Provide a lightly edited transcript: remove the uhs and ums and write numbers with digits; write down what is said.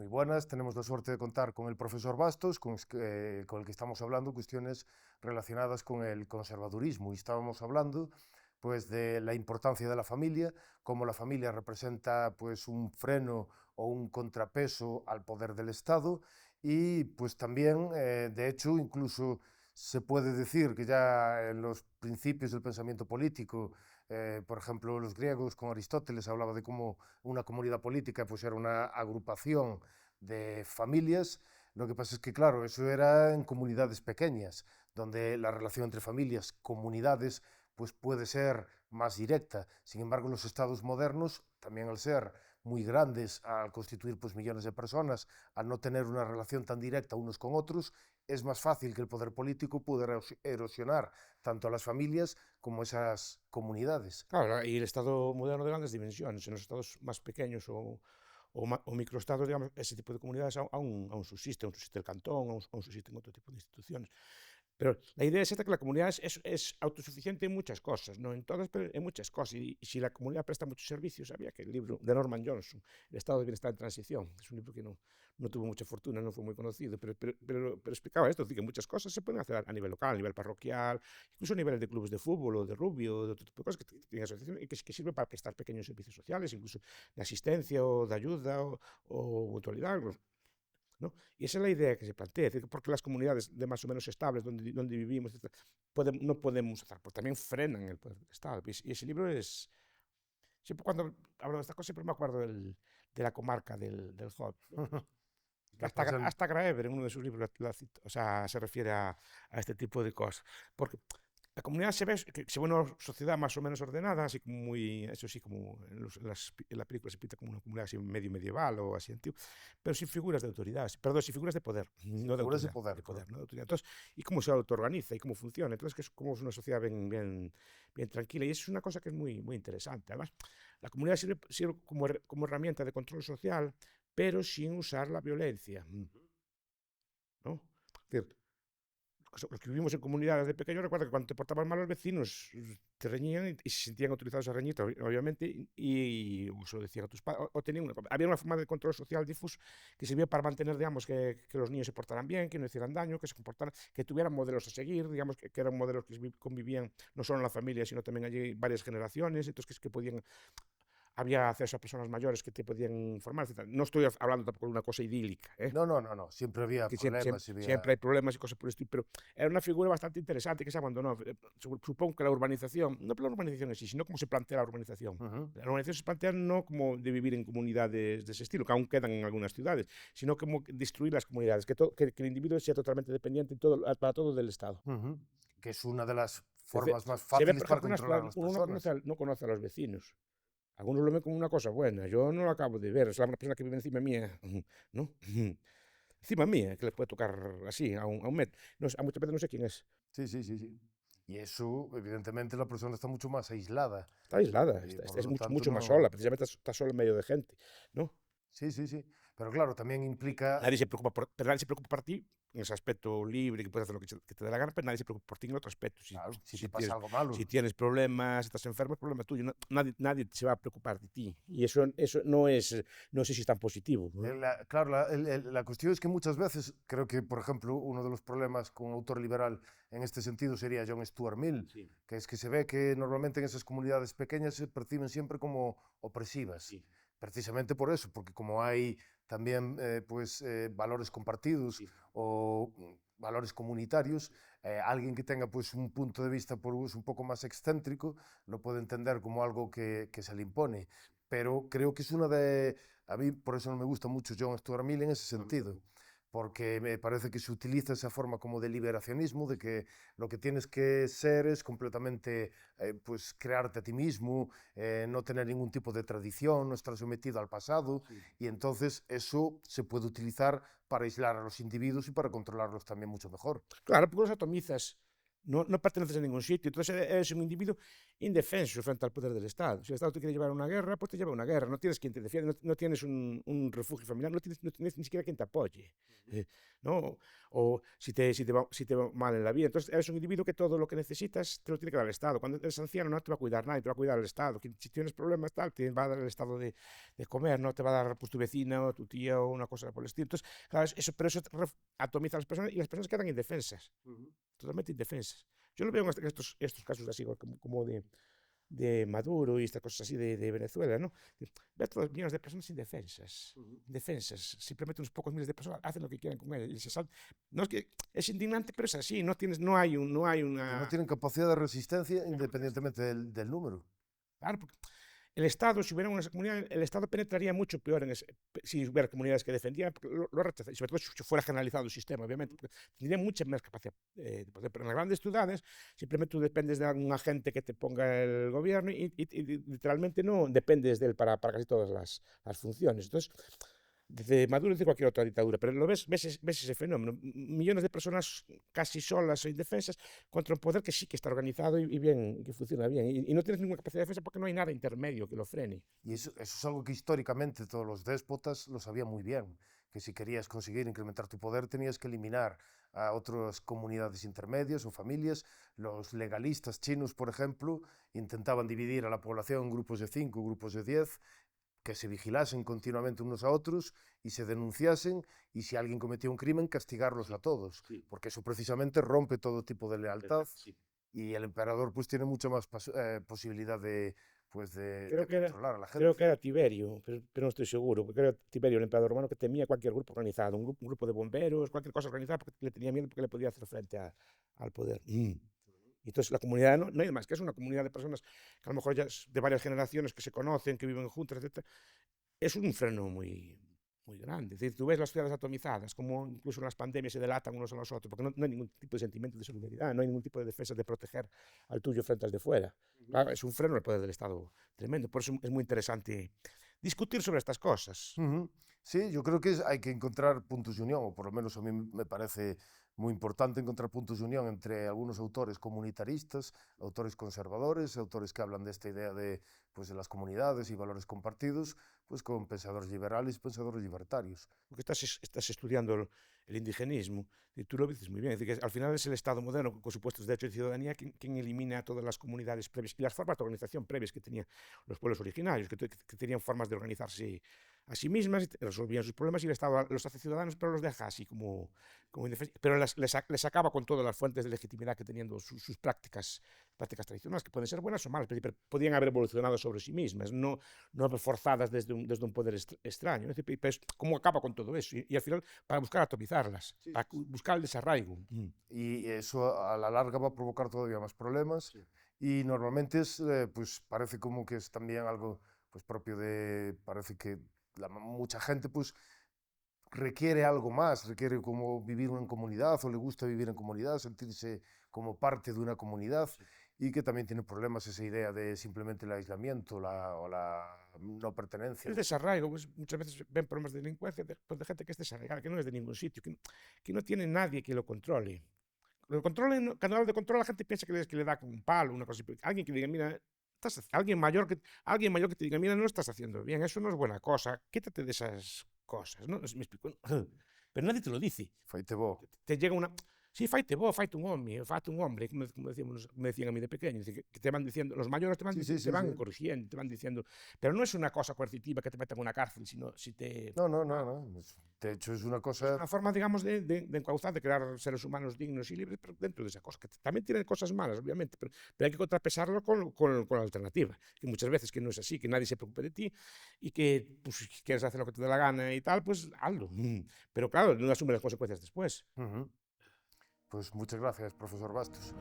Muy buenas, tenemos la suerte de contar con el profesor Bastos, con el que estamos hablando cuestiones relacionadas con el conservadurismo. Y estábamos hablando pues, de la importancia de la familia, cómo la familia representa pues, un freno o un contrapeso al poder del Estado y pues, también, de hecho, incluso se puede decir que ya en los principios del pensamiento político, por ejemplo, los griegos con Aristóteles hablaba de cómo una comunidad política pues era una agrupación de familias. Lo que pasa es que, claro, eso era en comunidades pequeñas, donde la relación entre familias, comunidades, pues puede ser más directa. Sin embargo, los estados modernos, también al ser muy grandes, al constituir pues millones de personas, al no tener una relación tan directa unos con otros, es más fácil que el poder político pueda erosionar tanto a las familias como a esas comunidades. Claro, y el Estado moderno de grandes dimensiones, en los estados más pequeños o microestados, digamos, ese tipo de comunidades aún subsiste el cantón, aún subsisten otro tipo de instituciones. Pero la idea es esta, que la comunidad es autosuficiente en muchas cosas, no en todas, pero en muchas cosas. Y si la comunidad presta muchos servicios, había que el libro de Norman Johnson, El Estado de Bienestar en Transición, es un libro que no tuvo mucha fortuna, no fue muy conocido, pero explicaba esto, es decir, que muchas cosas se pueden hacer a nivel local, a nivel parroquial, incluso a nivel de clubes de fútbol o de rugby o de otro tipo de cosas que tienen asociaciones y que sirven para prestar pequeños servicios sociales, incluso de asistencia o de ayuda o mutualidad, ¿no? Y esa es la idea que se plantea, es decir, porque las comunidades de más o menos estables donde vivimos etcétera, no podemos hacer, porque también frenan el poder del Estado. Y ese libro es, siempre cuando hablo de esta cosa, siempre me acuerdo de la comarca del Hot, ¿no? Que Que pasa el... hasta Graeber en uno de sus libros o sea, se refiere a este tipo de cosas. Porque la comunidad se ve una sociedad más o menos ordenada, así como muy, eso sí, como en la película se pinta como una comunidad así medio medieval o así antiguo, pero sin figuras de autoridad, perdón, sin figuras de poder, Sin no de figuras de autoridad, poder, correcto. no de autoridad. Entonces, y cómo se autoorganiza y cómo funciona, entonces que es como una sociedad bien tranquila, y eso es una cosa que es muy interesante. Además, la comunidad sirve como herramienta de control social, pero sin usar la violencia, ¿no? Es decir, los que vivimos en comunidades de pequeños, recuerda que cuando te portaban mal los vecinos te reñían y se sentían autorizados a reñirte, obviamente, y eso decían a tus padres, había una forma de control social difuso que sirvió para mantener, digamos, que los niños se portaran bien, que no hicieran daño, que se comportaran, que tuvieran modelos a seguir, digamos, que eran modelos que convivían no solo en la familia, sino también allí varias generaciones, entonces que podían había acceso a personas mayores que te podían informar, etc. No estoy hablando tampoco de una cosa idílica, ¿eh? No, no, no, no. Siempre había Que problemas, siempre hay problemas y cosas por el estilo, pero era una figura bastante interesante que se abandonó. Supongo que la urbanización, no por la urbanización en sí, sino cómo se plantea la urbanización. Uh-huh. La urbanización se plantea no como de vivir en comunidades de ese estilo, que aún quedan en algunas ciudades, sino como destruir las comunidades, que el individuo sea totalmente dependiente para todo del Estado. Uh-huh. Que es una de las Se, formas más se ve, fáciles por para ejemplo, en las controlar a ciudades, las uno personas. no conoce a los vecinos. Algunos lo ven como una cosa buena, yo no lo acabo de ver, es una persona que vive encima mía, ¿no? Encima mía, que le puede tocar así, a un metro. No, a muchas veces no sé quién es. Sí, sí, sí, sí. Y eso, evidentemente, la persona está mucho más aislada. Está aislada, Y por es lo tanto, mucho más sola, no. precisamente está sola en medio de gente, ¿no? Sí, sí, sí. Pero claro, también implica. Pero nadie se preocupa por ti en ese aspecto libre, que puedes hacer lo que te dé la gana, pero nadie se preocupa por ti en otro aspecto. Claro, si te pasa algo malo. Si tienes problemas, si estás enfermo, es problema tuyo. Nadie se va a preocupar de ti. Y eso no sé si es tan positivo, ¿no? Claro, la cuestión es que muchas veces, creo que, por ejemplo, uno de los problemas con un autor liberal en este sentido sería John Stuart Mill, Sí, que es que se ve que normalmente en esas comunidades pequeñas se perciben siempre como opresivas. sí, Precisamente por eso, porque como hay también pues, valores compartidos sí. o valores comunitarios, alguien que tenga pues, un punto de vista pues, un poco más excéntrico lo puede entender como algo que se le impone. Pero creo que es una de... A mí por eso no me gusta mucho John Stuart Mill en ese No, a mí sentido, tampoco. porque me parece que se utiliza esa forma como de liberacionismo, de que lo que tienes que ser es completamente, pues, crearte a ti mismo, no tener ningún tipo de tradición, no estar sometido al pasado, Sí. y entonces eso se puede utilizar para aislar a los individuos y para controlarlos también mucho mejor. Claro, porque los atomizas no perteneces a ningún sitio. Entonces eres un individuo indefenso frente al poder del Estado. Si el Estado te quiere llevar a una guerra, pues te lleva a una guerra. No tienes quien te defienda, no tienes un refugio familiar, no tienes ni siquiera quien te apoye. ¿No? O si te va mal en la vida. Entonces eres un individuo que todo lo que necesitas te lo tiene que dar el Estado. Cuando eres anciano no te va a cuidar nadie, te va a cuidar el Estado. Si tienes problemas, tal, te va a dar el Estado de comer, no te va a dar pues, tu vecina o tu tía o una cosa por el estilo. Entonces, claro, pero eso atomiza a las personas y las personas quedan indefensas. Totalmente indefensas. Yo lo veo en estos casos así como de Maduro y estas cosas así de Venezuela, ¿no? Ve a todos millones de personas indefensas, indefensas, simplemente unos pocos miles de personas hacen lo que quieran con él y se saltan. No es que es indignante, pero es así, no hay Que no una... tienen capacidad de resistencia independientemente del número. Claro, porque el Estado, si hubiera una comunidad, el Estado penetraría mucho peor si hubiera comunidades que defendían, porque lo rechazarían, sobre todo si fuera generalizado el sistema, obviamente, porque tendría mucha más capacidad de poder. Pero en las grandes ciudades, simplemente tú dependes de algún agente que te ponga el gobierno y literalmente no dependes de él para casi todas las funciones. Entonces, desde Maduro y de cualquier otra dictadura, pero ves ese fenómeno, millones de personas casi solas o indefensas contra un poder que sí que está organizado y bien, que funciona bien, y no tienes ninguna capacidad de defensa porque no hay nada intermedio que lo frene. Y eso es algo que históricamente todos los déspotas lo sabían muy bien, que si querías conseguir incrementar tu poder tenías que eliminar a otras comunidades intermedias o familias. Los legalistas chinos, por ejemplo, intentaban dividir a la población en grupos de 5, grupos de 10, que se vigilasen continuamente unos a otros y se denunciasen, y si alguien cometía un crimen, castigarlos a todos, porque eso precisamente rompe todo tipo de lealtad, y el emperador pues tiene mucha más posibilidad de, pues, de controlar a la gente. Creo que era Tiberio, pero no estoy seguro, porque era Tiberio, el emperador romano, que temía cualquier grupo organizado, un grupo de bomberos, cualquier cosa organizada, porque le tenía miedo porque le podía hacer frente al poder. Y entonces la comunidad no hay más, que es una comunidad de personas que a lo mejor ya es de varias generaciones que se conocen, que viven juntas, etc. Es un freno muy, muy grande. Es decir, tú ves las ciudades atomizadas, como incluso en las pandemias se delatan unos a los otros, porque no hay ningún tipo de sentimiento de solidaridad, no hay ningún tipo de defensa de proteger al tuyo frente al de fuera. Claro, es un freno al poder del Estado tremendo. Por eso es muy interesante discutir sobre estas cosas. Sí, yo creo que hay que encontrar puntos de unión, o por lo menos a mí me parece muy importante encontrar puntos de unión entre algunos autores comunitaristas, autores conservadores, autores que hablan de esta idea de, pues, de las comunidades y valores compartidos, pues con pensadores liberales y pensadores libertarios. Porque estás estudiando el indigenismo, y tú lo dices muy bien, es decir, que al final es el Estado moderno, con supuestos derechos de ciudadanía, quien elimina todas las comunidades previas y las formas de organización previas que tenían los pueblos originarios, que tenían formas de organizarse a sí mismas, y resolvían sus problemas, y el Estado los hace ciudadanos, pero los deja así como indefensos, pero les acaba con todas las fuentes de legitimidad que tenían sus prácticas tradicionales, que pueden ser buenas o malas, pero podían haber evolucionado sobre sí mismas, no forzadas desde un poder extraño. Es decir, pues, ¿cómo acaba con todo eso? Y al final, para buscar atomizarlas, para buscar el desarraigo. Y eso a la larga va a provocar todavía más problemas, y normalmente pues parece como que es también algo pues propio parece que mucha gente pues requiere algo más, requiere como vivir en comunidad, o le gusta vivir en comunidad, sentirse como parte de una comunidad, y que también tiene problemas esa idea de simplemente el aislamiento o la no pertenencia. El desarraigo, pues, muchas veces ven problemas de delincuencia de gente que es desarraigada, que no es de ningún sitio, que no tiene nadie que lo controle. Cuando hablo de control, la gente piensa que le da con un palo, una cosa así. Alguien que diga, mira, alguien mayor que te diga, mira, no lo estás haciendo bien, eso no es buena cosa, quítate de esas cosas, ¿no? Me explico. Pero nadie te lo dice. Faite bo. Te llega una... Sí, faite vos, faite un hombre, como me decían a mí de pequeño, que te van diciendo, los mayores te van corrigiendo, te van diciendo, pero no es una cosa coercitiva que te metan en una cárcel, sino si te... No. De hecho, es una cosa... Es una forma, digamos, de encauzar, de crear seres humanos dignos y libres, pero dentro de esa cosa, que también tienen cosas malas, obviamente, pero hay que contrapesarlo con la alternativa, que muchas veces que no es así, que nadie se preocupe de ti, y que, pues, si quieres hacer lo que te dé la gana y tal, pues hazlo. Pero claro, no asume las consecuencias después. Pues muchas gracias, profesor Bastos.